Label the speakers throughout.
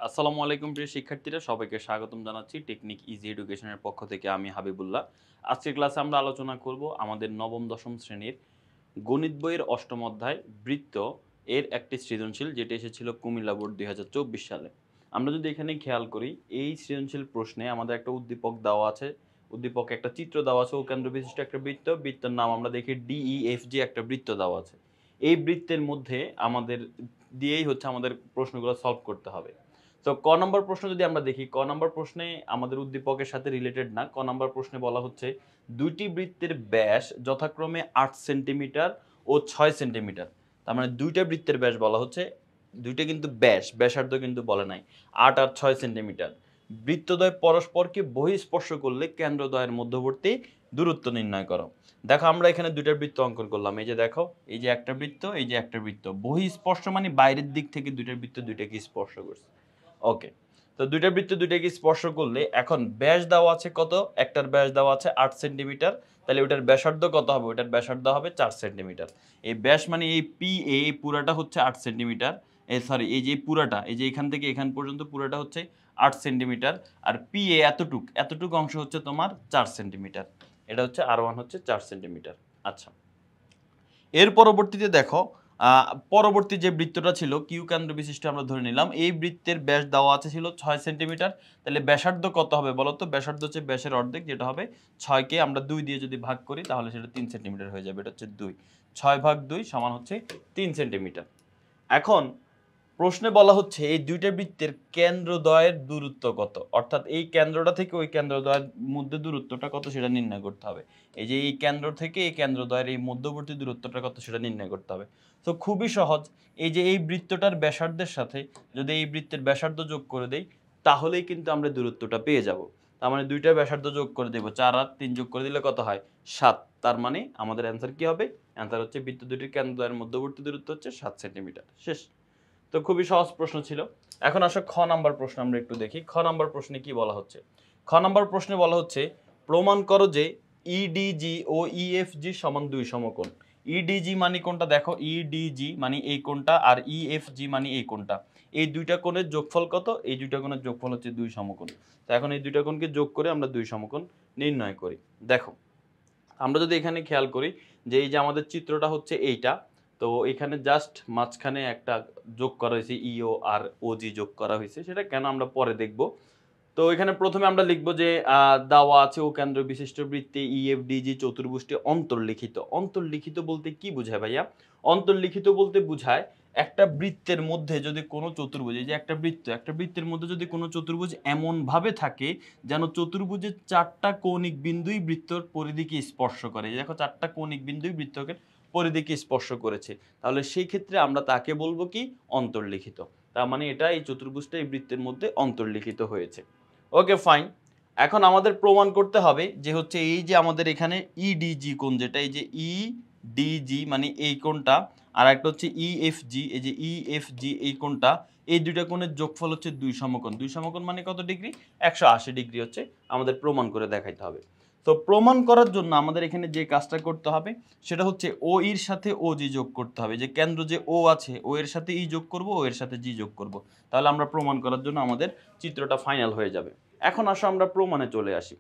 Speaker 1: আসসালামু আলাইকুম প্রিয় শিক্ষার্থীরা, সবাইকে স্বাগতম জানাচ্ছি টেকনিক ইজি এডুকেশনের পক্ষ থেকে। আমি হাবিবুল্লাহ। আজকের ক্লাসে আমরা আলোচনা করব আমাদের নবম দশম শ্রেণীর গণিত বইয়ের অষ্টম অধ্যায় বৃত্ত এর একটি সৃজনশীল, যেটি এসেছিল কুমিল্লা বোর্ড 2024 সালে। আমরা যদি এখানে খেয়াল করি, এই সৃজনশীল প্রশ্নে আমাদের একটা উদ্দীপক দেওয়া আছে, উদ্দীপকে একটা চিত্র দেওয়া আছে, ও কেন্দ্র বিশিষ্ট একটা বৃত্ত, বৃত্তের নাম আমরা দেখি DEFG, একটা বৃত্ত দেওয়া আছে। এই বৃত্তের মধ্যে আমাদের দিয়েই হচ্ছে আমাদের প্রশ্নগুলো সলভ করতে হবে। তো ক নম্বর প্রশ্ন যদি আমরা দেখি, ক নম্বর প্রশ্নে আমাদের উদ্দীপকের সাথে রিলেটেড না। ক নম্বর প্রশ্নে বলা হচ্ছে দুইটি বৃত্তের ব্যাস যথাক্রমে 8 সেন্টিমিটার ও 6 সেন্টিমিটার। তার মানে দুইটা বৃত্তের ব্যাস বলা হচ্ছে, দুইটা কিন্তু ব্যাসার্ধ কিন্তু বলে নাই। 8 আর 6 সেন্টিমিটার। বৃত্তদ্বয় পরস্পরকে বহিঃস্পর্শ করলে কেন্দ্রদ্বয়ের মধ্যবর্তী দূরত্ব নির্ণয় করো। দেখো, আমরা এখানে দুইটা বৃত্ত অঙ্কন করলাম। এই যে দেখো, এই যে একটা বৃত্ত, এই যে একটা বৃত্ত। বহিঃস্পর্শ মানে বাইরের দিক থেকে দুইটা বৃত্ত দুইটাকে স্পর্শ করছে। ওকে, তো দুইটা বৃত্ত দুইটাকে স্পর্শ করলে এখন ব্যাস দেওয়া আছে কত? একটার ব্যাস দেওয়া আছে 8 সেন্টিমিটার, তাহলে ওটার ব্যাসার্ধ কত হবে? ওটার ব্যাসার্ধ হবে 4 সেন্টিমিটার। এই ব্যাস মানে এই পি এ, এই পুরাটা হচ্ছে 8 সেন্টিমিটার। সরি, এই যে পুরাটা, এই যে এখান থেকে এখান পর্যন্ত পুরাটা হচ্ছে 8 সেন্টিমিটার। আর পি এ এতটুক অংশ হচ্ছে তোমার 4 সেন্টিমিটার। এটা হচ্ছে R1 হচ্ছে 4 সেন্টিমিটার। আচ্ছা, এর পরবর্তীতে দেখো, পরবর্তী যে বৃত্তটা ছিল কিউ কেন্দ্র বিশিষ্ট আমরা ধরে নিলাম। এই বৃত্তের ব্যাস দেওয়া আছে ছিল 6 সেন্টিমিটার। তাহলে ব্যাসার্ধ কত হবে বলো তো? ব্যাসার্ধ হচ্ছে ব্যাসের অর্ধেক, যেটা হবে 6কে আমরা 2 দিয়ে যদি ভাগ করি তাহলে সেটা 3 সেন্টিমিটার হয়ে যাবে। এটা হচ্ছে 2, 6 ভাগ 2 সমান হচ্ছে 3 সেন্টিমিটার। এখন প্রশ্নে বলা হচ্ছে এই দুইটা বৃত্তের কেন্দ্রদ্বয়ের দূরত্ব কত, অর্থাৎ এই কেন্দ্রটা থেকে ওই কেন্দ্রদ্বয়ের মধ্যে দূরত্বটা কত সেটা নির্ণয় করতে হবে। এই যে এই কেন্দ্র থেকে এই কেন্দ্রদ্বয়ের এই মধ্যবর্তী দূরত্বটা কত সেটা নির্ণয় করতে হবে। তো খুবই সহজ। এই যে এই বৃত্তটার ব্যাসার্ধের সাথে যদি এই বৃত্তের ব্যাসার্ধ যোগ করে দেই, তাহলেই কিন্তু আমরা দূরত্বটা পেয়ে যাব। তার মানে দুইটা ব্যাসার্ধ যোগ করে দেবো, 4 আর 3 যোগ করে দিলে কত হয়? 7। তার মানে আমাদের অ্যান্সার কি হবে? অ্যান্সার হচ্ছে বৃত্ত দুটির কেন্দ্রদ্বয়ের মধ্যবর্তী দূরত্ব হচ্ছে 7 সেন্টিমিটার। শেষ। তো খুবই সহজ প্রশ্ন ছিল। এখন আসো খ নাম্বার প্রশ্ন আমরা একটু দেখি। খ নাম্বার প্রশ্নে কি বলা হচ্ছে? খ নাম্বার প্রশ্নে বলা হচ্ছে প্রমাণ করো যে ইডিজি ও ইএফজি সমান দুই সমকোণ। ইডিজি মানে কোনটা? দেখো, ইডিজি মানে এই কোণটা, আর ইএফজি মানে এই কোণটা। এই দুইটা কোণের যোগফল কত? এই দুইটা কোণের যোগফল হচ্ছে দুই সমকোণ। তো এখন এই দুইটা কোণকে যোগ করে আমরা দুই সমকোণ নির্ণয় করি। দেখো, আমরা যদি এখানে খেয়াল করি যে এই যে আমাদের চিত্রটা হচ্ছে এইটা, তো এখানে জাস্ট মাঝখানে একটা যোগ করা হয়েছে, ইও আর ওজি যোগ করা হয়েছে। সেটা কেন আমরা পরে দেখব। তো এখানে প্রথমে আমরা লিখব যে দেওয়া আছে ও কেন্দ্র বিশিষ্ট বৃত্তে ইএফডিজি চতুর্ভুজটি অন্তর্লিখিত। অন্তর্লিখিত বলতে কি বোঝায় ভাইয়া? অন্তর্লিখিত বলতে বোঝায় একটা বৃত্তের মধ্যে যদি কোনো চতুর্ভুজ, এই যে একটা বৃত্ত, একটা বৃত্তের মধ্যে যদি কোনো চতুর্ভুজ এমন ভাবে থাকে যেন চতুর্ভুজের 4টা কৌণিক বিন্দুই বৃত্তর পরিধিকে স্পর্শ করে। এই দেখো, 4টা কৌণিক বিন্দুই বৃত্তকে পরিধিকে স্পর্শ করেছে, তাহলে সেই ক্ষেত্রে আমরা তাকে বলবো কি? অন্তর্লিখিত। তার মানে এটা এই চতুর্ভুজটা এই বৃত্তের মধ্যে অন্তর্লিখিত হয়েছে। ওকে, ফাইন। এখন আমাদের প্রমাণ করতে হবে যে হচ্ছে এই যে আমাদের এখানে ইডিজি কোণ, যেটা এই যে ইডিজি মানে এই কোণটা, আর একটা হচ্ছে ইএফজি, এই যে ইএফজি এই কোণটা, এই দুইটা কোণের যোগফল হচ্ছে দুই সমকোণ। দুই সমকোণ মানে কত ডিগ্রি? 180 ডিগ্রি হচ্ছে আমাদের প্রমাণ করে দেখাইতে হবে। তো প্রমাণ করার জন্য আমাদের এখানে যে কাজটা করতে হবে সেটা হচ্ছে ও এর সাথে ও জি যোগ করতে হবে। যে কেন্দ্র যে ও আছে, ও এর সাথে ই যোগ করব, ও এর সাথে জি যোগ করব, তাহলে আমরা প্রমাণ করার জন্য আমাদের চিত্রটা ফাইনাল হয়ে যাবে। এখন আসো আমরা প্রমাণে চলে আসি।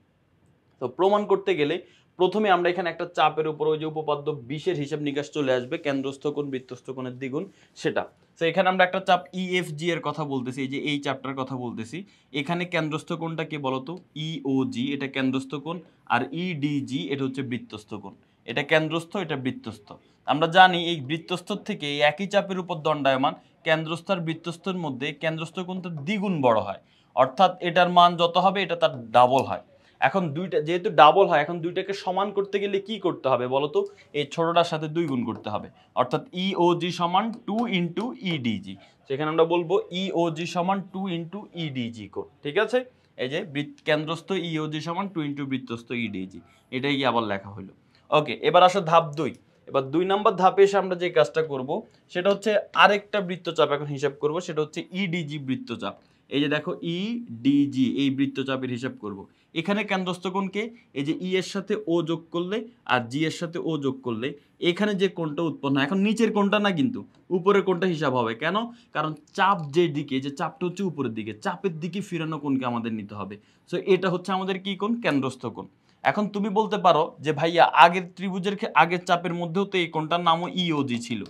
Speaker 1: তো প্রমাণ করতে গেলে প্রথমে আমরা এখানে একটা চাপের উপর ওই যে উপপাদ্য 20-এর হিসাব নিকাশ চলে আসবে, কেন্দ্রস্থ কোণ বৃত্তস্থ কোণের দ্বিগুণ, সেটা। তো এখানে আমরা একটা চাপ ইএফজি এর কথা বলতেছি, এই যে এই চাপটার কথা বলতেছি। এখানে কেন্দ্রস্থ কোণটা কি বলতো? ইওজি, এটা কেন্দ্রস্থ কোণ। আর ইডিজি এটা হচ্ছে বৃত্তস্থ কোণ। এটা কেন্দ্রস্থ, এটা বৃত্তস্থ। আমরা জানি এই বৃত্তস্থ থেকে এই একই চাপের উপর দণ্ডায়মান কেন্দ্রস্থ আর বৃত্তস্থের মধ্যে কেন্দ্রস্থ কোণটা দ্বিগুণ বড় হয়, অর্থাৎ এটার মান যত হবে এটা তার ডাবল হয়। এখন দুইটা যেহেতু ডাবল হয়, এখন দুইটাকে সমান করতে গেলে কি করতে হবে বলতো? এই ছোটটার সাথে 2 গুণ করতে হবে, অর্থাৎ ইওজি সমান 2 ইন্টু ইডিজি। সেখানে আমরা বলবো ইওজি সমান 2 ইন্টু ইডিজি কোণ। ঠিক আছে? এই যে কেন্দ্রস্থ ইওজি সমান 2 ইন্টু বৃত্তস্থ ইডিজি, এটাই কি আবার লেখা হলো। ওকে, এবার আসো ধাপ 2। এবার 2 নম্বর ধাপে এসে আমরা যে কাজটা করব সেটা হচ্ছে আরেকটা বৃত্তচাপ এখন হিসাব করব, সেটা হচ্ছে ইডিজি বৃত্তচাপ। এই যে দেখো, ইডিজি এই বৃত্তচাপের হিসাব করব। এখানে কেন্দ্রস্থ কোণকে এই যে ই এর সাথে ও যোগ করলে আর জি এর সাথে ও যোগ করলে এখানে যে কোণটা উৎপন্ন হয়, এখন নিচের কোণটা না কিন্তু উপরের কোণটা হিসাব হবে। কেন? কারণ চাপ যে দিকে, যে চাপটা হচ্ছে উপরের দিকে, চাপের দিকে ফিরানো কোণকে আমাদের নিতে হবে। সো এটা হচ্ছে আমাদের কি কোণ? কেন্দ্রস্থ কোণ। এখন তুমি বলতে পারো যে ভাইয়া আগের ত্রিভুজের আগের চাপের মধ্যেও তো এই কোণটার নামও ইওজি ছিল,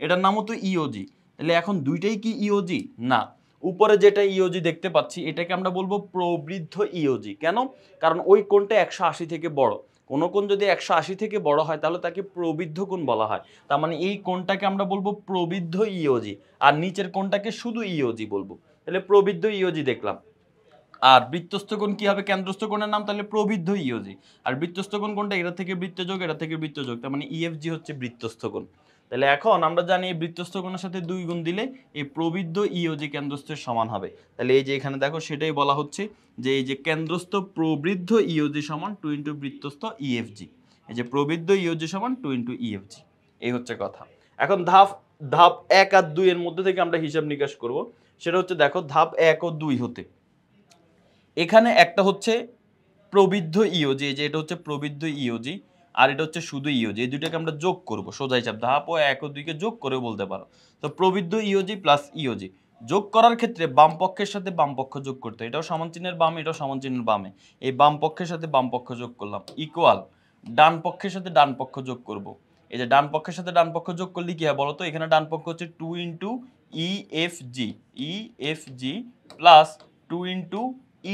Speaker 1: এটার নামও তো ইওজি, তাহলে এখন দুইটাই কি ইওজি? না, উপরে যেটা ইওজি দেখতে পাচ্ছি এটাকে আমরা বলবো প্রবৃদ্ধ ইওজি। কেন? কারণ ওই কোণটা 180 থেকে বড়। কোনো কোণ যদি 180 থেকে বড় হয় তাহলে তাকে প্রবৃদ্ধ কোণ বলা হয়। তার মানে এই কোণটাকে আমরা বলবো প্রবৃদ্ধ ইওজি, আর নিচের কোণটাকে শুধু ইওজি বলবো। তাহলে প্রবৃদ্ধ ইওজি দেখলাম। আর বৃত্তস্থ কোণ কি হবে? কেন্দ্রস্থ কোণের নাম তাহলে প্রবৃদ্ধ ইওজি। আর বৃত্তস্থ কোণ কোনটা? এটা থেকে বৃত্ত যোগ, এটা থেকে বৃত্ত যোগ, তার মানে ইএফজি হচ্ছে বৃত্তস্থ কোণ। তাহলে এখন আমরা জানি এই বৃত্তস্থ কোণের সাথে 2 গুণ দিলে এই প্রবৃদ্ধ ইওজি কেন্দ্রস্থের সমান হবে। তাহলে এই যে এখানে দেখো সেটাই বলা হচ্ছে যে এই যে কেন্দ্রস্থ প্রবৃদ্ধ ইওজি সমান 2 ইন্টু বৃত্তস্থ ইএফজি। এই যে প্রবৃদ্ধ ইওজি সমান 2 ইন্টু ইএফজি, এই হচ্ছে কথা। এখন ধাপ 1 আর 2 এর মধ্যে থেকে আমরা হিসাব নিকাশ করব। সেটা হচ্ছে দেখো ধাপ 1 ও 2 হতে এখানে একটা হচ্ছে প্রবৃদ্ধ ইওজি, যে এটা হচ্ছে প্রবৃদ্ধ ইওজি, আর এটা হচ্ছে শুধু ইওজি, এই দুইটাকে আমরা যোগ করব। সোজা হিসাব ধাপ ও 1 ও 2 কে যোগ করেও বলতে পারো। তো প্রবৃদ্ধ ইওজি প্লাস ইওজি যোগ করার ক্ষেত্রে বাম পক্ষের সাথে বাম পক্ষ যোগ করতে, এটাও সমান চিহ্নের বামে, এটাও সমান চিহ্নের বামে, এই বাম পক্ষের সাথে বাম পক্ষ যোগ করলাম ইকুয়াল ডান পক্ষের সাথে ডান পক্ষ যোগ করব। এই যে ডান পক্ষের সাথে ডান পক্ষ যোগ করলে কি হয় বলো তো? এখানে ডান পক্ষ হচ্ছে 2 ইন্টু ইএফজি প্লাস 2 ইন্টু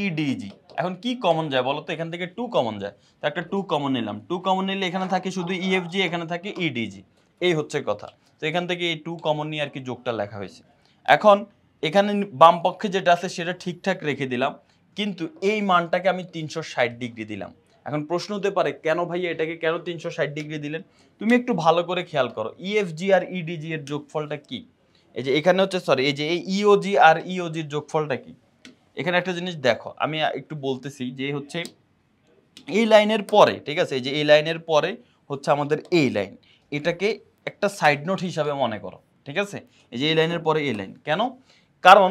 Speaker 1: ইডিজি। এখন কি কমন যায় বলো তো? এখান থেকে 2 কমন যায়, তো একটা 2 কমন নিলাম। 2 কমন নিলে এখানে থাকে শুধু ইএফজি, এখানে থাকে ইডিজি, এই হচ্ছে কথা। তো এখান থেকে এই 2 কমন নিয়ে আর কি যোগটা লেখা হয়েছে। এখন এখানে বাম পক্ষে যেটা আছে সেটা ঠিকঠাক রেখে দিলাম, কিন্তু এই মানটাকে আমি 360 ডিগ্রি দিলাম। এখন প্রশ্ন হতে পারে কেন ভাইয়া এটাকে কেন 360 ডিগ্রি দিলেন? তুমি একটু ভালো করে খেয়াল করো, ইএফজি আর ইডিজি এর যোগফলটা কি? এই যে এখানে হচ্ছে সরি, এই যে এই ইওজি আর ইওজির যোগফলটা কি? এখানে একটা জিনিস দেখো, আমি একটু বলতেছি যে হচ্ছে এই লাইনের পরে, ঠিক আছে, এই যে এই লাইনের পরে হচ্ছে আমাদের এই লাইন, এটাকে একটা সাইড নোট হিসাবে মনে করো, ঠিক আছে? এই যে এই লাইনের পরে এই লাইন, কেন? কারণ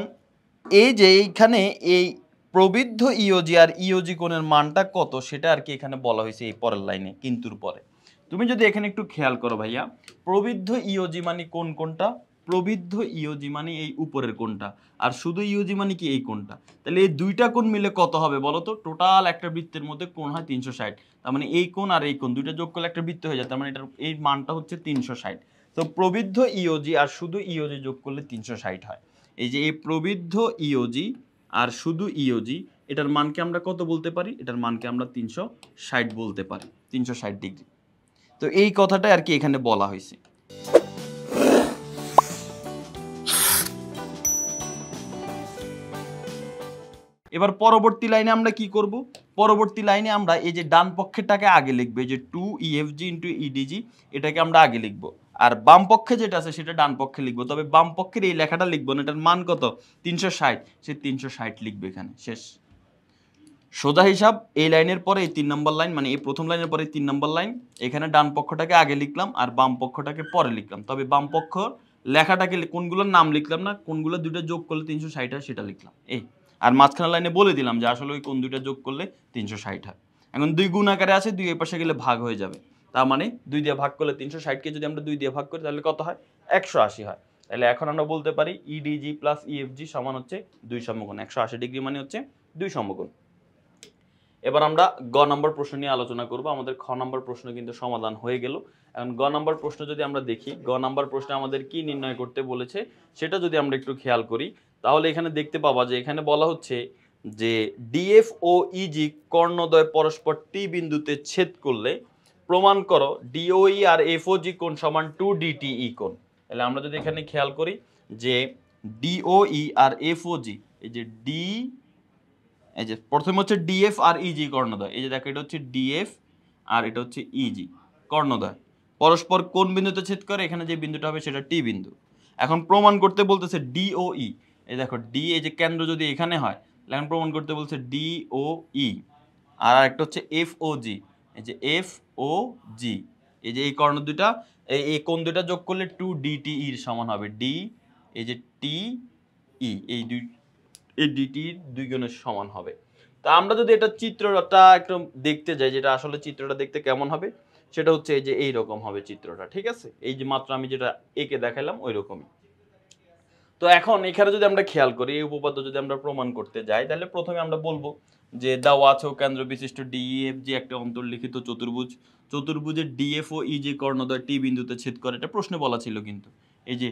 Speaker 1: এই যে এইখানে এই প্রবৃদ্ধ ইওজি আর ইওজি কোণের মানটা কত সেটা আর কি এখানে বলা হয়েছে এই পরের লাইনে, কিন্তুর পরে। তুমি যদি এখানে একটু খেয়াল করো ভাইয়া, প্রবৃদ্ধ ইওজি মানে কোনটা? প্রবৃদ্ধ ইওজি মানে এই উপরের কোণটা, আর শুধু ইওজি মানে কি এই কোণটা। তাহলে এই দুইটা কোণ মিলে কত হবে বলো তো? টোটাল একটা বৃত্তের মধ্যে কোণ হয় 360। তার মানে এই কোণ আর এই কোণ দুইটা যোগ করলে একটা বৃত্ত হয়ে যায়, তার মানে এটার এই মানটা হচ্ছে 360। তো প্রবৃদ্ধ ইওজি আর শুধু ইওজি যোগ করলে 360 হয়। এই যে এই প্রবৃদ্ধ ইওজি আর শুধু ইওজি, এটার মানকে আমরা কত বলতে পারি? এটার মানকে আমরা 360 বলতে পারি, 360 ডিগ্রি। তো এই কথাটাই আর কি এখানে বলা হয়েছে। এবার পরবর্তী লাইনে আমরা কি করব? পরবর্তী লাইনে আমরা এই যে ডান পক্ষেরটাকে আগে লিখবো, এই যে 2 ইএফজি ইন্টু ইডিজি, এটাকে আমরা আগে লিখবো, আর বাম পক্ষে যেটা আছে সেটা ডান পক্ষে লিখবো। তবে বাম পক্ষের এই লেখাটা লিখবো না, এটার মান কত? 360, সে 360 লিখবে এখানে, শেষ। সোজা হিসাব, এই লাইনের পরে এই 3 নম্বর লাইন, মানে এই প্রথম লাইনের পরে 3 নম্বর লাইন, এখানে ডান পক্ষটাকে আগে লিখলাম আর বাম পক্ষটাকে পরে লিখলাম। তবে বাম পক্ষ লেখাটাকে কোনগুলোর নাম লিখলাম না, কোনগুলো দুইটা যোগ করলে 360 হয় সেটা লিখলাম, এই। আর মাঝখানের লাইনে বলে দিলাম যে আসলে ওই কোন দুইটা যোগ করলে 360 হয়। এখন 2 গুণ আকারে আছে, 2 এই পাশে গেলে ভাগ হয়ে যাবে, তার মানে 2 দিয়ে ভাগ করলে 360 কে যদি আমরা 2 দিয়ে ভাগ করি তাহলে কত হয়? 180 হয়। তাহলে এখন আমরা বলতে পারি ইডিজি প্লাস ইএফজি সমান হচ্ছে 2 সমকোণ। 180 ডিগ্রি মানে হচ্ছে 2 সমকোণ। এবার আমরা গ নম্বর প্রশ্ন নিয়ে আলোচনা করব। আমাদের খ নম্বর প্রশ্ন কিন্তু সমাধান হয়ে গেল। এখন গ নম্বর প্রশ্ন যদি আমরা দেখি, গ নম্বর প্রশ্নে আমাদের কি নির্ণয় করতে বলেছে সেটা যদি আমরা একটু খেয়াল করি, তাহলে এখানে দেখতে পাবা যে এখানে বলা হচ্ছে যে ডিএফ ও ইজি কর্ণদ্বয় পরস্পর টি বিন্দুতে ছেদ করলে প্রমাণ করো ডিওই আর এফওজি কোণ সমান 2 ডিটিই কোণ। তাহলে আমরা যদি এখানে খেয়াল করি যে ডিওই আর এফওজি, এই যে ডি, এই যে প্রথমে হচ্ছে ডিএফ আর ইজি কর্ণদ্বয়, এই যে দেখো এটা হচ্ছে ডিএফ আর এটা হচ্ছে ইজি কর্ণদ্বয় পরস্পর কোন বিন্দুতে ছেদ করে? এখানে যে বিন্দুটা হবে সেটা টি বিন্দু। এখন প্রমাণ করতে বলতেছে ডিওই, এই দেখো ডি, এই যে কেন্দ্র যদি এখানে হয় এখন প্রমাণ করতে বলছে ডিওই, আর একটা হচ্ছে এফওজি, এই যে এফওজি, এই যে এই কর্ণ দুটা, এই কোণ দুটা যোগ করলে 2 ডিটিই এর সমান হবে, ডি এই যে টি ই, এই ডিটির 2 গুণের সমান হবে। তো আমরা যদি এটা চিত্রটা একটু দেখতে যাই, যেটা আসলে চিত্রটা দেখতে কেমন হবে, সেটা হচ্ছে এই যে এইরকম হবে চিত্রটা, ঠিক আছে? এই যে মাত্র আমি যেটা এঁকে দেখালাম ওই রকমই। তো এখন এখানে যদি আমরা খেয়াল করি, এই উপপাদ্য যদি আমরা প্রমাণ করতে যাই, তাহলে প্রথমে আমরা বলবো যে দেওয়া আছে কেন্দ্র বিশিষ্ট ডিইএফজি একটা অন্তর্লিখিত চতুর্ভুজ, চতুর্ভুজের ডিএফ ও ইজি কর্ণদ্বয় টি বিন্দুতে ছেদ করে। এটা প্রশ্নে বলা ছিল কিন্তু। এই যে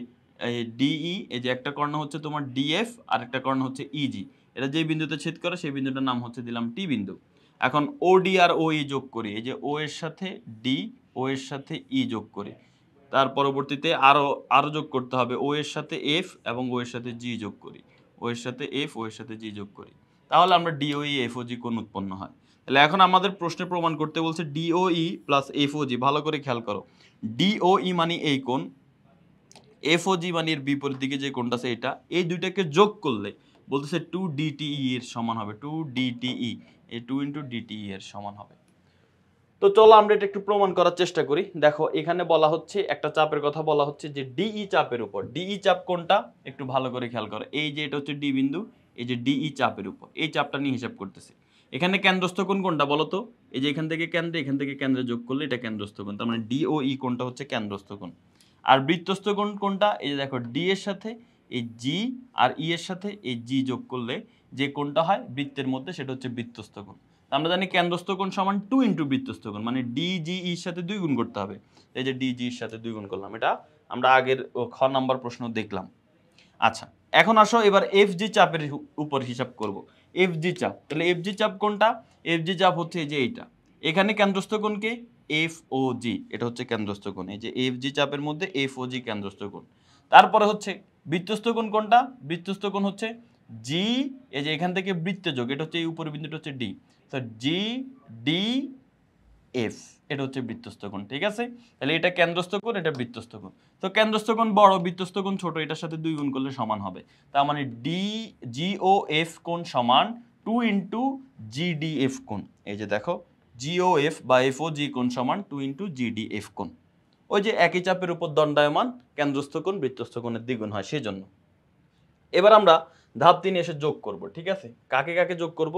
Speaker 1: ডিই, এই যে একটা কর্ণ হচ্ছে তোমার ডিএফ আর একটা কর্ণ হচ্ছে ইজি, এটা যে বিন্দুতে ছেদ করে সেই বিন্দুটার নাম হচ্ছে দিলাম টি বিন্দু। এখন ওডি আর ওই যোগ করি, এই যে ও এর সাথে ডি, ও এর সাথে ই যোগ করি। তার পরবর্তীতে আরো যোগ করতে হবে ও এর সাথে এফ এবং ও এর সাথে জি যোগ করি, ও এর সাথে এফ, ও এর সাথে জি যোগ করি। তাহলে আমরা ডিওই এফওজি কোণ উৎপন্ন হয়। তাহলে এখন আমাদের প্রশ্নে প্রমাণ করতে বলছে ডিওই প্লাস এফওজি। ভালো করে খেয়াল করো, ডিওই মানে এই কোণ, এফওজি মানে এর বিপরীত দিকে যে কোণটা আছে এটা, এই দুইটাকে যোগ করলে বলতেছে 2 ডিটিই এর সমান হবে। 2 ডিটিই, এই 2 ইন্টু ডিটিই এর সমান হবে। তো চলো আমরা এটা একটু প্রমাণ করার চেষ্টা করি। দেখো এখানে বলা হচ্ছে একটা চাপের কথা বলা হচ্ছে যে ডিই চাপের উপর। ডিই চাপ কোনটা একটু ভালো করে খেয়াল করো, এই যে এটা হচ্ছে ডি বিন্দু, এই যে ডিই চাপের উপর, এই চাপটা নিয়ে হিসাব করতেছি। এখানে কেন্দ্রস্থ কোণ কোনটা বলো তো? এই যে এখান থেকে কেন্দ্রে যোগ করলে এটা কেন্দ্রস্থ কোণ, তার মানে ডিওই কোণটা হচ্ছে কেন্দ্রস্থ কোণ। আর বৃত্তস্থ কোণ কোনটা? এই যে দেখো ডি এর সাথে এই জি আর ই এর সাথে এই জি যোগ করলে যে কোণটা হয় বৃত্তের মধ্যে, সেটা হচ্ছে বৃত্তস্থ কোণ। আমরা জানি কেন্দ্রস্থ কোণ সমান 2 ইন্টু বৃত্তস্থ কোণ, মানে ডিজি এর সাথে 2 গুণ করতে হবে। এই যে ডিজি এর সাথে 2 গুণ করলাম, এটা আমরা আগের খ নাম্বার প্রশ্ন দেখলাম। আচ্ছা, এখন আসো এবার এফজি চাপের উপর হিসাব করব। এফজি চাপ, তাহলে এফজি চাপ কোনটা? এফজি চাপ হচ্ছে এই যে এইটা। এখানে কেন্দ্রস্থ কোণ কে? এফ ও জি, এটা হচ্ছে কেন্দ্রস্থ কোণ। এই যে এফজি চাপের মধ্যে এফ ও জি কেন্দ্রস্থ কোণ। তারপরে হচ্ছে বৃত্তস্থ কোণ কোনটা? বৃত্তস্থ কোণ হচ্ছে জি, এই যে এখান থেকে বৃত্ত যোগ, এটা হচ্ছে এই উপরের বিন্দুটা হচ্ছে ডি, তো জি ডি এফ, এটা হচ্ছে বৃত্তস্থ কোণ, ঠিক আছে? তাহলে এটা কেন্দ্রস্থ কোণ, এটা বৃত্তস্থ কোণ। তো কেন্দ্রস্থ কোণ বড়, বৃত্তস্থ কোণ ছোট, এটার সাথে 2 গুণ করলে সমান হবে। তার মানে ডি জি ও এফ কোণ সমান 2 ইন্টু জিডিএফ কোণ। এই যে দেখো জিওএফ বা এফও জি কোণ সমান 2 ইন্টু জিডিএফ কোণ। ওই যে একই চাপের উপর দণ্ডায়মান কেন্দ্রস্থ কোণ বৃত্তস্থ কোণের দ্বিগুণ হয়, সেজন্য। এবার আমরা ধাপ 3 এসে যোগ করব, ঠিক আছে? কাকে কাকে যোগ করব?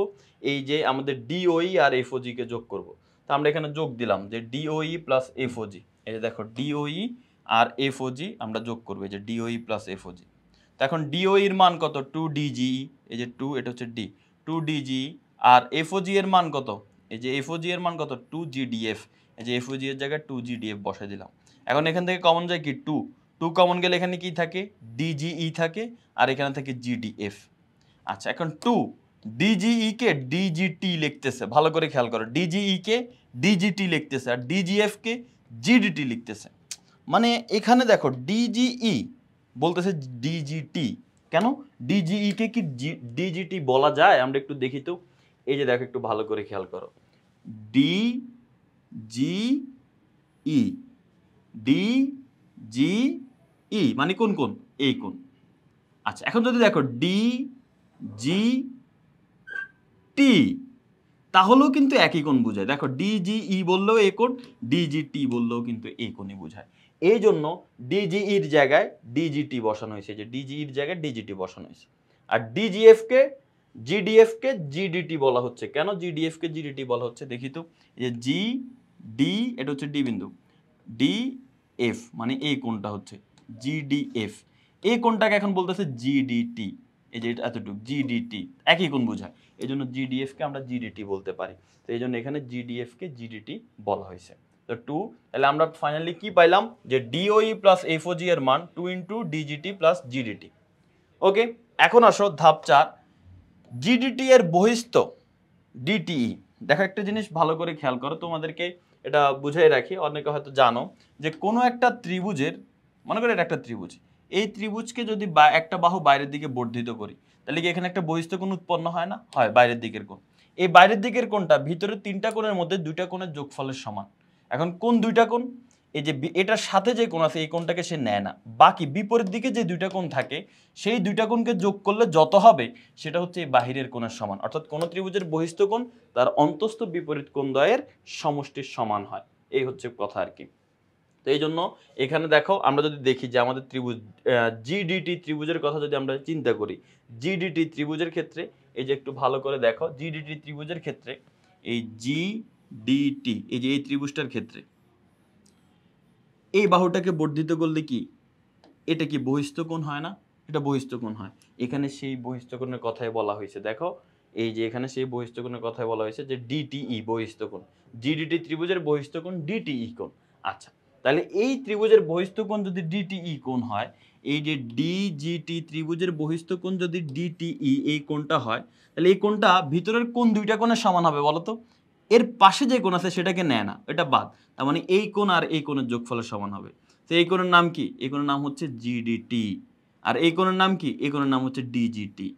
Speaker 1: এই যে আমাদের ডিওই আর এফওজি কে যোগ করব। তো আমরা এখানে যোগ দিলাম যে ডিওই প্লাস এফওজি। এই যে দেখো ডিওই আর এফওজি আমরা যোগ করব, এই যে ডিওই প্লাস এফওজি। তো এখন ডিওই এর মান কত? 2 ডিজি, এই যে 2, এটা হচ্ছে ডি, 2 ডিজি। আর এফওজি এর মান কত? এই যে এফওজি এর মান কত? 2 জিডিএফ। এই যে এফওজি এর জায়গায় 2 জিডিএফ বসাই দিলাম। এখন এখান থেকে কমন যায় কি? 2, 2 কমন গেলে এখানে কি থাকে? ডিজিই থাকে, আর এখানে থাকে জিডিএফ। আচ্ছা, এখন 2 ডিজিই কে ডিজিটি লিখতেছে, ভালো করে খেয়াল করো, ডিজিই কে ডিজিটি লিখতেছে আর ডিজিএফ কে জিডিটি লিখতেছে। মানে এখানে দেখো ডিজিই বলতেছে ডিজিটি, কেন? ডিজিই কে কি ডিজিটি বলা যায়? আমরা একটু দেখি তো। এই যে দেখো একটু ভালো করে খেয়াল করো, ডি জি ই, ডি জি ই মানে কোন কোণ? এই কোণ। আচ্ছা, এখন যদি দেখো ডি জি টি, তাহলেও কিন্তু একই কোণ বোঝায়। দেখো ডিজিই বললেও এই কোণ, ডিজিটি বললেও কিন্তু এই কোণই বোঝায়। এই জন্য ডিজিইর জায়গায় ডিজিটি বসানো হয়েছে, যে ডিজিইর জায়গায় ডিজিটি বসানো হয়েছে। আর ডিজিএফ কে জিডিএফ কে জিডিটি বলা হচ্ছে। কেন জিডিএফ কে জিডিটি বলা হচ্ছে দেখি তো। এই যে জি ডি, এটা হচ্ছে ডি বিন্দু, ডি এফ মানে এই কোণটা হচ্ছে জিডিএফ। এই কোণটাকে এখন বলতেছে জিডিটি, এই যে এতটুকু জিডিটি একই কোণ বোঝায়। এই জন্য জিডিএফ কে আমরা জিডিটি বলতে পারি। তো এই জন্য এখানে জিডিএফ কে জিডিটি বলা হয়েছে। তো 2, তাহলে আমরা ফাইনালি কি পাইলাম? যে ডিওই প্লাস এফওজি এর মান 2 ইন্টু ডিজিটি প্লাস জিডিটি। ওকে, এখন আসো ধাপ 4, জিডিটি এর বহিস্থ ডিটিই। দেখো একটা জিনিস ভালো করে খেয়াল করো, তোমাদেরকে এটা বুঝাই রাখি, অনেকে হয়তো জানো যে কোনো একটা ত্রিভুজের, মনে করো এটা একটা ত্রিভুজ, এই ত্রিভুজকে যদি একটা বাহু বাইরের দিকে বর্ধিত করি, তাহলে কি এখানে একটা বহিস্থ কোণ উৎপন্ন হয় না? হয়, বাইরের দিকের কোণ। এই বাইরের দিকের কোণটা ভিতরের 3টা কোণের মধ্যে 2টা কোণের যোগফলের সমান। এখন কোন 2টা কোণ? এই যে এটার সাথে যে কোণ আছে এই কোণটাকে সে নেয় না, বাকি বিপরীত দিকে যে 2টা কোণ থাকে সেই 2টা কোণকে যোগ করলে যত হবে সেটা হচ্ছে এই বাহিরের কোণের সমান। অর্থাৎ কোন ত্রিভুজের বহিস্থ কোণ তার অন্তস্থ বিপরীত কোণ দ্বয়ের সমষ্টির সমান হয়, এই হচ্ছে কথা আর কি। তো এই জন্য এখানে দেখো আমরা যদি দেখি যে আমাদের ত্রিভুজ জিডিটি ত্রিভুজের কথা যদি আমরা চিন্তা করি, জিডিটি ত্রিভুজের ক্ষেত্রে এই যে একটু ভালো করে দেখো জিডিটি ত্রিভুজের ক্ষেত্রে এই জিডিটি এই যে এই ত্রিভুজটার ক্ষেত্রে এই বাহুটাকে বর্ধিত করলে কি এটা কি বহিস্থ কোণ হয় না? এটা বহিস্থ কোণ হয়। এখানে সেই বহিস্থ কোণের কথাই বলা হয়েছে। দেখো এই যে এখানে সেই বহিস্থ কোণের কথাই বলা হয়েছে যে ডিটিই বহিস্থ কোণ। জিডিটি ত্রিভুজের বহিস্থ কোণ ডিটিই কোণ। আচ্ছা, তাহলে এই ত্রিভুজের বহিস্থ কোণ যদি ডিটিই কোণ হয়, এই যে ডিজিটি ত্রিভুজের বহিস্থ কোণ যদি ডিটিই এই কোণটা হয়, তাহলে এই কোণটা ভিতরের কোণ দুইটা কোণের সমান হবে বলো তো? এর পাশে যে কোণ আছে সেটাকে নেয় না, এটা বাদ। তার মানে এই কোণ আর এই কোণের যোগফলের সমান হবে। তো এই কোণের নাম কি? এই কোণের নাম হচ্ছে জিডিটি। আর এই কোণের নাম কি? এই কোণের নাম হচ্ছে ডিজিটি।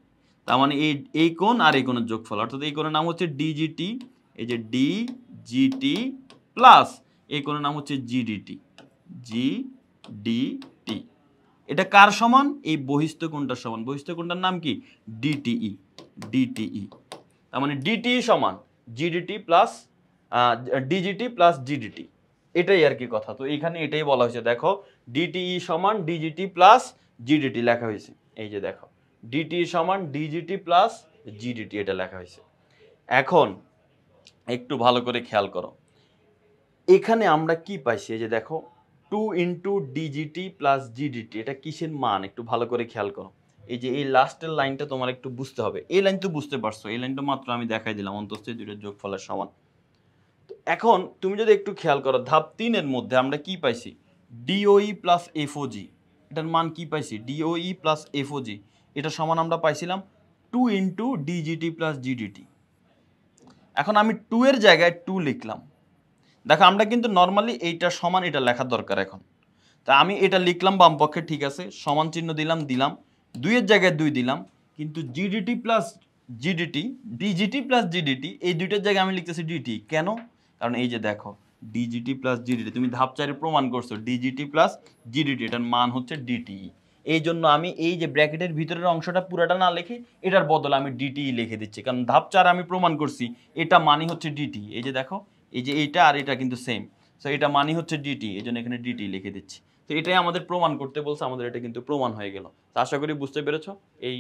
Speaker 1: তার মানে এই কোণ আর এই কোণের যোগফল, অর্থাৎ এই কোণের নাম হচ্ছে ডিজিটি, এই যে ডিজিটি প্লাস এই কোণের নাম হচ্ছে জিডিটি, জিডিটি। এটা কার সমান? এই বহিস্থ কোণটার সমান। বহিস্থ কোণটার নাম কি? DTE, DTE. তার মানে ডিটিই সমান জিডিটি প্লাস ডিজিটি প্লাস জিডিটি, এটাই আর কি কথা। তো এখানে এটাই বলা হয়েছে, দেখো ডিটিই সমান ডিজিটি প্লাস জিডিটি লেখা হয়েছে। এই যে দেখো ডিটিই সমান ডিজিটি প্লাস জিডিটি এটা লেখা হয়েছে। এখন একটু ভালো করে খেয়াল করো, এখানে আমরা কি পাইছি? এই যে দেখো 2 ইন্টু ডিজিটি প্লাস জিডিটি, এটা কিসের মান? একটু ভালো করে খেয়াল করো। এই যে এই লাস্টের লাইনটা তোমার একটু বুঝতে হবে। এই লাইন তো বুঝতে পারছো, এই লাইনটা মাত্র আমি দেখাই দিলাম, অন্তঃস্থ দুইটার যোগফলের সমান। এখন তুমি যদি একটু খেয়াল করো, ধাপ 3 এর মধ্যে আমরা কি পাইছি? ডিওই প্লাস এফওজি, এটার মান কি পাইছি? ডিওই প্লাস এফওজি, এটা সমান আমরা পাইছিলাম 2 ইন্টু ডিজিটি প্লাস জিডিটি। এখন আমি 2 এর জায়গায় 2 লিখলাম। দেখো আমরা কিন্তু নর্মালি এইটা সমান এটা লেখার দরকার এখন। তা আমি এটা লিখলাম বাম পক্ষে, ঠিক আছে, সমান চিহ্ন দিলাম, 2 এর জায়গায় 2 দিলাম, কিন্তু GDT plus GDT, ডিজিটি plus GDT এই দুইটার জায়গায় আমি লিখতেছি ডিটি। কেন? কারণ এই যে দেখো ডিজিটি প্লাস জিডিটি, তুমি ধাপ 4 প্রমাণ করছো ডিজিটি প্লাস জিডিটি এটার মান হচ্ছে ডিটি। এই জন্য আমি এই যে ব্র্যাকেটের ভিতরের অংশটা পুরাটা না লিখে এটার বদলে আমি ডিটি লিখে দিচ্ছি, কারণ ধাপ 4 আমি প্রমাণ করছি এটা মানই হচ্ছে ডিটি। এই যে দেখো এই যে এইটা আর এটা কিন্তু সেম, সো এটা মানই হচ্ছে ডিটি, এই জন্য এখানে ডিটি লিখে দিচ্ছি। তো এটাই আমাদের প্রমাণ করতে বলছে, আমাদের এটা কিন্তু প্রমাণ হয়ে গেল। তো আশা করি বুঝতে পেরেছো এই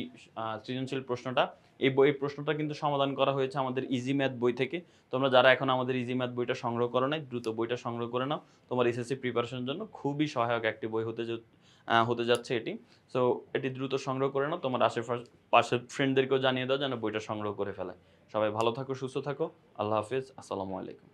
Speaker 1: সৃজনশীল প্রশ্নটা। এই প্রশ্নটা কিন্তু সমাধান করা হয়েছে আমাদের ইজি ম্যাথ বই থেকে। তোমরা যারা এখন আমাদের ইজি ম্যাথ বইটা সংগ্রহ করো নাই, দ্রুত বইটা সংগ্রহ করে নাও। তোমার এসএসসি প্রিপারেশনের জন্য খুবই সহায়ক একটি বই হতে যাচ্ছে এটি। সো এটি দ্রুত সংগ্রহ করে নাও, তোমার পাশের ফ্রেন্ডদেরকেও জানিয়ে দাও যেন বইটা সংগ্রহ করে ফেলে। সবাই ভালো থাকো, সুস্থ থাকো, আল্লাহ হাফেজ, আসসালামু আলাইকুম।